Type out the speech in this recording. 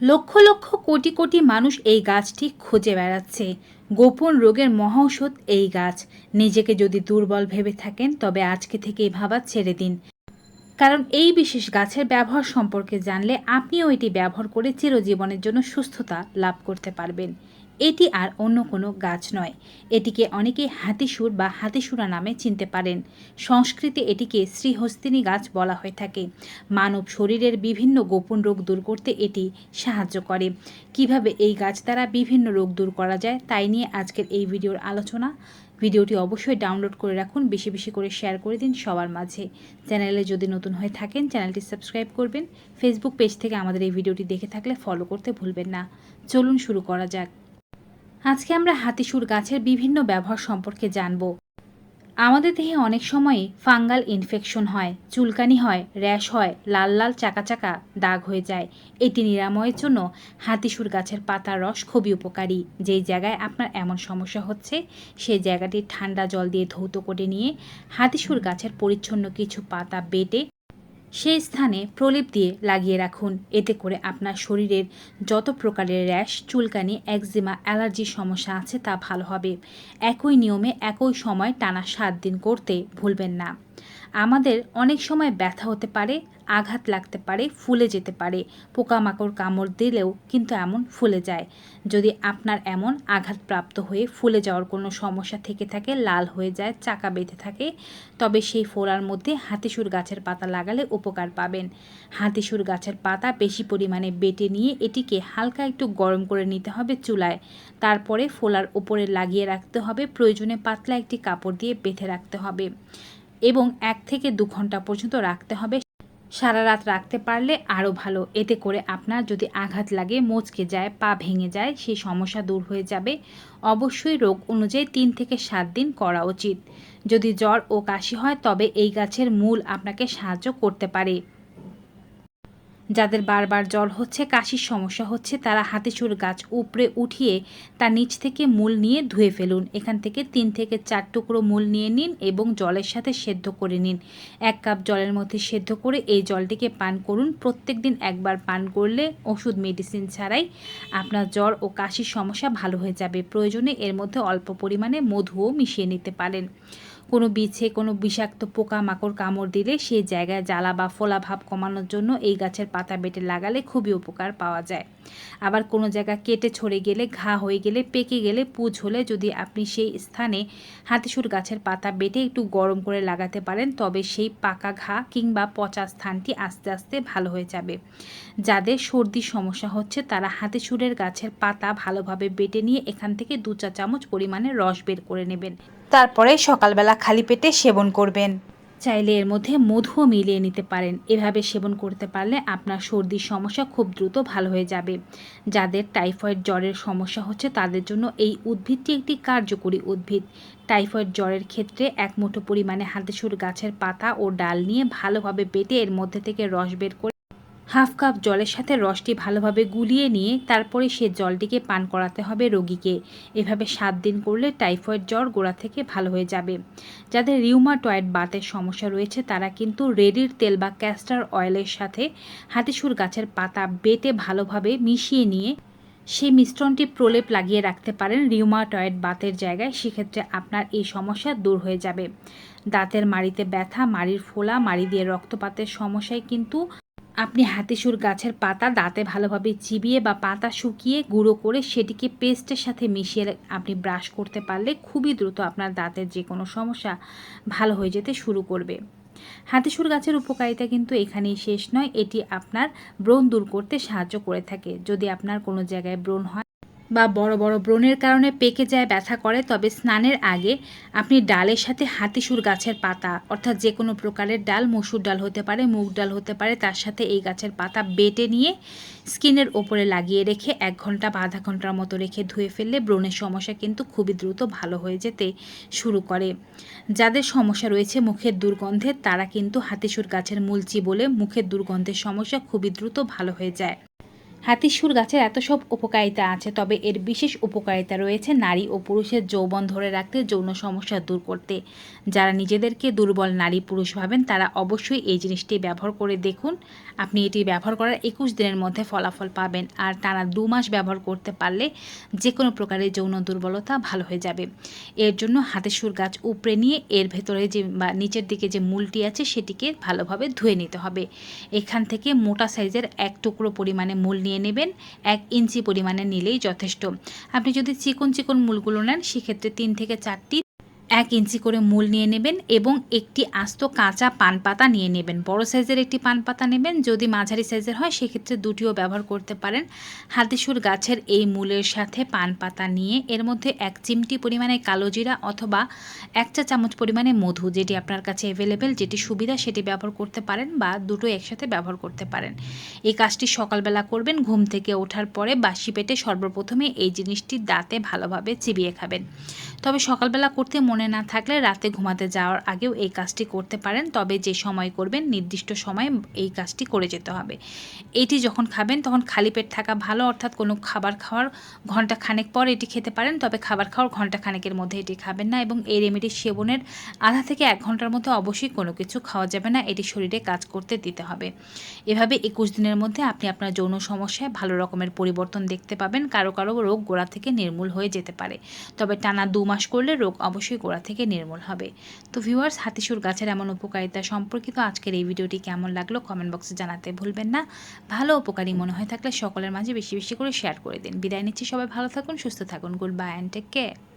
লক্ষ লক্ষ কোটি কোটি মানুষ এই গাছটি খুঁজে বেড়াচ্ছে। গোপন রোগের মহাঔষধ এই গাছ। নিজেকে যদি দুর্বল ভেবে থাকেন তবে আজকে থেকেই ভাবা ছেড়ে দিন, কারণ এই বিশেষ গাছের ব্যবহার সম্পর্কে জানলে আপনিও এটি ব্যবহার করে চিরজীবনের জন্য সুস্থতা লাভ করতে পারবেন। এটি আর অন্য কোনো গাছ নয়। এটিকে অনেকে হাতিসুর বা হাতিসুরা নামে চিনতে পারেন। সংস্কৃতে এটিকে শ্রীহস্তিনী গাছ বলা হয়ে থাকে। মানব শরীরের বিভিন্ন গোপন রোগ দূর করতে এটি সাহায্য করে। কিভাবে এই গাছ দ্বারা বিভিন্ন রোগ দূর করা যায় তাই নিয়ে আজকের এই ভিডিওর আলোচনা। ভিডিওটি অবশ্যই ডাউনলোড করে রাখুন, বেশি বেশি করে শেয়ার করে দিন সবার মাঝে। চ্যানেলে যদি নতুন হয়ে থাকেন চ্যানেলটি সাবস্ক্রাইব করবেন। ফেসবুক পেজ থেকে আমাদের এই ভিডিওটি দেখে থাকলে ফলো করতে ভুলবেন না। চলুন শুরু করা যাক। আজকে আমরা হাতিসুর গাছের বিভিন্ন ব্যবহার সম্পর্কে জানব। আমাদের দেহে অনেক সময় ফাঙ্গাল ইনফেকশন হয়, চুলকানি হয়, র্যাশ হয়, লাল লাল চাকা চাকা দাগ হয়ে যায়। এটি নিরাময়ের জন্য হাতিসুর গাছের পাতার রস খুবই উপকারী। যেই জায়গায় আপনার এমন সমস্যা হচ্ছে সেই জায়গাটি ঠান্ডা জল দিয়ে ধৌত করে নিয়ে হাতিসুর গাছের পরিচ্ছন্ন কিছু পাতা বেটে সেই স্থানে প্রলেপ দিয়ে লাগিয়ে রাখুন। এতে করে আপনার শরীরের যত প্রকারের র্যাশ, চুলকানি, একজিমা, অ্যালার্জির সমস্যা আছে তা ভালো হবে। একই নিয়মে একই সময় টানা 7 দিন করতে ভুলবেন না। আমাদের অনেক সময় ব্যথা হতে পারে, আঘাত লাগতে পারে, ফুলে যেতে পারে। পোকামাকড় কামড় দিলেও কিন্তু এমন ফুলে যায়। যদি আপনার এমন আঘাতপ্রাপ্ত হয়ে ফুলে যাওয়ার কোনো সমস্যা থেকে থাকে, লাল হয়ে যায়, চাকা বেঁধে থাকে, তবে সেই ফোড়ার মধ্যে হাতিসুর গাছের পাতা লাগালে উপকার পাবেন। হাতিসুর গাছের পাতা বেশি পরিমাণে বেটে নিয়ে এটিকে হালকা একটু গরম করে নিতে হবে চুলায়। তারপরে ফোলার উপরে লাগিয়ে রাখতে হবে। প্রয়োজনে পাতলা একটি কাপড় দিয়ে বেঁধে রাখতে হবে এবং 1 থেকে 2 ঘন্টা পর্যন্ত রাখতে হবে। সারা রাত রাখতে পারলে আরও ভালো। এতে করে আপনার যদি আঘাত লাগে, মচকে যায়, পা ভেঙে যায়, সেই সমস্যা দূর হয়ে যাবে। অবশ্যই রোগ অনুযায়ী 3 থেকে 7 দিন করা উচিত। যদি জ্বর ও কাশি হয় তবে এই গাছের মূল আপনাকে সাহায্য করতে পারে। যাদের বারবার জ্বর হচ্ছে, কাশির সমস্যা হচ্ছে, তারা হাতিসুর গাছ উপড়ে উঠিয়ে তার নিচ থেকে মূল নিয়ে ধুয়ে ফেলুন। এখান থেকে 3 থেকে 4 টুকরো মূল নিয়ে নিন এবং জলের সাথে সেদ্ধ করে নিন। 1 কাপ জলের মধ্যে সেদ্ধ করে এই জলটিকে পান করুন। প্রত্যেক দিন একবার পান করলে ওষুধ মেডিসিন ছাড়াই আপনার জ্বর ও কাশির সমস্যা ভালো হয়ে যাবে। প্রয়োজনে এর মধ্যে অল্প পরিমাণে মধুও মিশিয়ে নিতে পারেন। কোনো বিছে কোনো বিষাক্ত পোকা মাকড় কামড় দিলে সেই জায়গায় জ্বালা বা ফোলা ভাব কমানোর জন্য এই গাছের পাতা বেটে লাগালে খুবই উপকার পাওয়া যায়। আবার কোনো জায়গা কেটে ছড়ে গেলে, ঘা হয়ে গেলে, পেকে গেলে, পুঁজ হলে যদি আপনি সেই স্থানে হাতিসুর গাছের পাতা বেটে একটু গরম করে লাগাতে পারেন তবে সেই পাকা ঘা কিংবা পচা স্থানটি আস্তে আস্তে ভালো হয়ে যাবে। যাদের সর্দির সমস্যা হচ্ছে তারা হাতিসুরের গাছের পাতা ভালোভাবে বেটে নিয়ে এখান থেকে 2 চা চামচ পরিমাণে রস বের করে নেবেন। তারপরে সকালবেলা খালি পেটে সেবন করবেন। চাইলে এর মধ্যে মধুও মিলিয়ে নিতে পারেন। এভাবে সেবন করতে পারলে আপনার সর্দির সমস্যা খুব দ্রুত ভালো হয়ে যাবে। যাদের টাইফয়েড জ্বরের সমস্যা হচ্ছে তাদের জন্য এই উদ্ভিদটি একটি কার্যকরী উদ্ভিদ। টাইফয়েড জ্বরের ক্ষেত্রে 1 মুঠো পরিমাণে হাতিসুর গাছের পাতা ও ডাল নিয়ে ভালোভাবে বেটে এর মধ্যে থেকে রস বের করে 1/2 কাপ জলের সাথে রসটি ভালোভাবে গুলিয়ে নিয়ে তারপরে সে জলটিকে পান করাতে হবে রোগীকে। এভাবে 7 দিন করলে টাইফয়েড জ্বর গোড়া থেকে ভালো হয়ে যাবে। যাদের রিউমাটয়েড বাতের সমস্যা রয়েছে তারা কিন্তু রেডির তেল বা ক্যাস্টর অয়েলের সাথে হাতিসুর গাছের পাতা বেটে ভালোভাবে মিশিয়ে নিয়ে সেই মিশ্রণটি প্রলেপ লাগিয়ে রাখতে পারেন রিউমাটয়েড বাতের জায়গায়। সেক্ষেত্রে আপনার এই সমস্যা দূর হয়ে যাবে। দাঁতের মাড়িতে ব্যথা, মাড়ির ফোলা, মাড়ি দিয়ে রক্তপাতের সমস্যায় কিন্তু আপনি হাতিসুর গাছের পাতা দাঁতে ভালোভাবে চিবিয়ে বা পাতা শুকিয়ে গুঁড়ো করে সেটিকে পেস্টের সাথে মিশিয়ে আপনি ব্রাশ করতে পারলে খুবই দ্রুত আপনার দাঁতের যে কোনো সমস্যা ভালো হয়ে যেতে শুরু করবে। হাতিসুর গাছের উপকারিতা কিন্তু এখানেই শেষ নয়। এটি আপনার ব্রণ দূর করতে সাহায্য করে থাকে। যদি আপনার কোনো জায়গায় ব্রণ হয় বা বড় বড় ব্রণের কারণে পেকে যায়, ব্যথা করে, তবে স্নানের আগে আপনি ডালের সাথে হাতিসুর গাছের পাতা, অর্থাৎ যে কোনো প্রকারের ডাল, মসুর ডাল হতে পারে, মুগ ডাল হতে পারে, তার সাথে এই গাছের পাতা বেটে নিয়ে স্কিনের ওপরে লাগিয়ে রেখে 1 ঘন্টা বা আধা ঘন্টার মতো রেখে ধুয়ে ফেললে ব্রণের সমস্যা কিন্তু খুবই দ্রুত ভালো হয়ে যেতে শুরু করে। যাদের সমস্যা রয়েছে মুখের দুর্গন্ধের তারা কিন্তু হাতিসুর গাছের মূল চিবোলে মুখের দুর্গন্ধের সমস্যা খুবই দ্রুত ভালো হয়ে যায়। হাতিসুর গাছের এত সব উপকারিতা আছে, তবে এর বিশেষ উপকারিতা রয়েছে নারী ও পুরুষের যৌবন ধরে রাখতে, যৌন সমস্যা দূর করতে। যারা নিজেদেরকে দুর্বল নারী পুরুষ ভাবেন তারা অবশ্যই এই জিনিসটি ব্যবহার করে দেখুন। আপনি এটি ব্যবহার করার 21 দিনের মধ্যে ফলাফল পাবেন, আর টানা 2 মাস ব্যবহার করতে পারলে যে কোনো প্রকারের যৌন দুর্বলতা ভালো হয়ে যাবে। এর জন্য হাতিসুর গাছ উপড়ে নিয়ে এর ভেতরে যে বা নিচের দিকে যে মূলটি আছে সেটিকে ভালোভাবে ধুয়ে নিতে হবে। এখান থেকে মোটা সাইজের 1 টুকরো পরিমাণে মূল নিয়ে নেবেন, 1 ইঞ্চি পরিমাণে নিলেই যথেষ্ট। আপনি যদি চিকন চিকন মূলগুলো নেন সেক্ষেত্রে 3 থেকে 4টি 1 ইঞ্চি করে মূল নিয়ে নেবেন এবং একটি আস্ত কাঁচা পান পাতা নিয়ে নেবেন। বড় সাইজের একটি পান পাতা নেবেন, যদি মাঝারি সাইজের হয় সেক্ষেত্রে দুটিও ব্যবহার করতে পারেন। হাতিসুর গাছের এই মূলের সাথে পান পাতা নিয়ে এর মধ্যে 1 চিমটি পরিমাণে কালো জিরা অথবা 1 চা চামচ পরিমাণে মধু, যেটি আপনার কাছে অ্যাভেলেবেল, যেটি সুবিধা সেটি ব্যবহার করতে পারেন বা দুটোই একসাথে ব্যবহার করতে পারেন। এই কাজটি সকালবেলা করবেন, ঘুম থেকে ওঠার পরে বাসি পেটে সর্বপ্রথমে এই জিনিসটি দাঁতে ভালোভাবে চিবিয়ে খাবেন। তবে সকালবেলা করতে মনে না থাকলে রাতে ঘুমাতে যাওয়ার আগেও এই কাজটি করতে পারেন, তবে যে সময় করবেন নির্দিষ্ট সময়ে এই কাজটি করে যেতে হবে। এটি যখন খাবেন তখন খালি পেট থাকা ভালো, অর্থাৎ কোনো খাবার খাওয়ার ঘন্টা খানেক পর এটি খেতে পারেন, তবে খাবার খাওয়ার ঘন্টা খানেকের মধ্যে এটি খাবেন না, এবং এই রেমেডি সেবনের আধা থেকে 1 ঘন্টার মধ্যে অবশ্যই কোনো কিছু খাওয়া যাবে না, এটি শরীরে কাজ করতে দিতে হবে। এভাবে 21 দিনের মধ্যে আপনি আপনার যৌন সমস্যায় ভালো রকমের পরিবর্তন দেখতে পাবেন। কারো কারো রোগ গোড়া থেকে নির্মূল হয়ে যেতে পারে, তবে টানা 2 মাস করলে রোগ অবশ্যই গোড়া থেকে নির্মূল হবে। তো ভিউয়ার্স, হাতিসুর গাছের এমন উপকারিতা সম্পর্কিত আজকের এই ভিডিওটি কেমন লাগলো কমেন্ট বক্সে জানাতে ভুলবেন না। ভালো উপকারী মনে হয়ে থাকলে সকলের মাঝে বেশি বেশি করে শেয়ার করে দিন। বিদায় নিচ্ছি, সবাই ভালো থাকুন, সুস্থ থাকুন। Good bye and take care.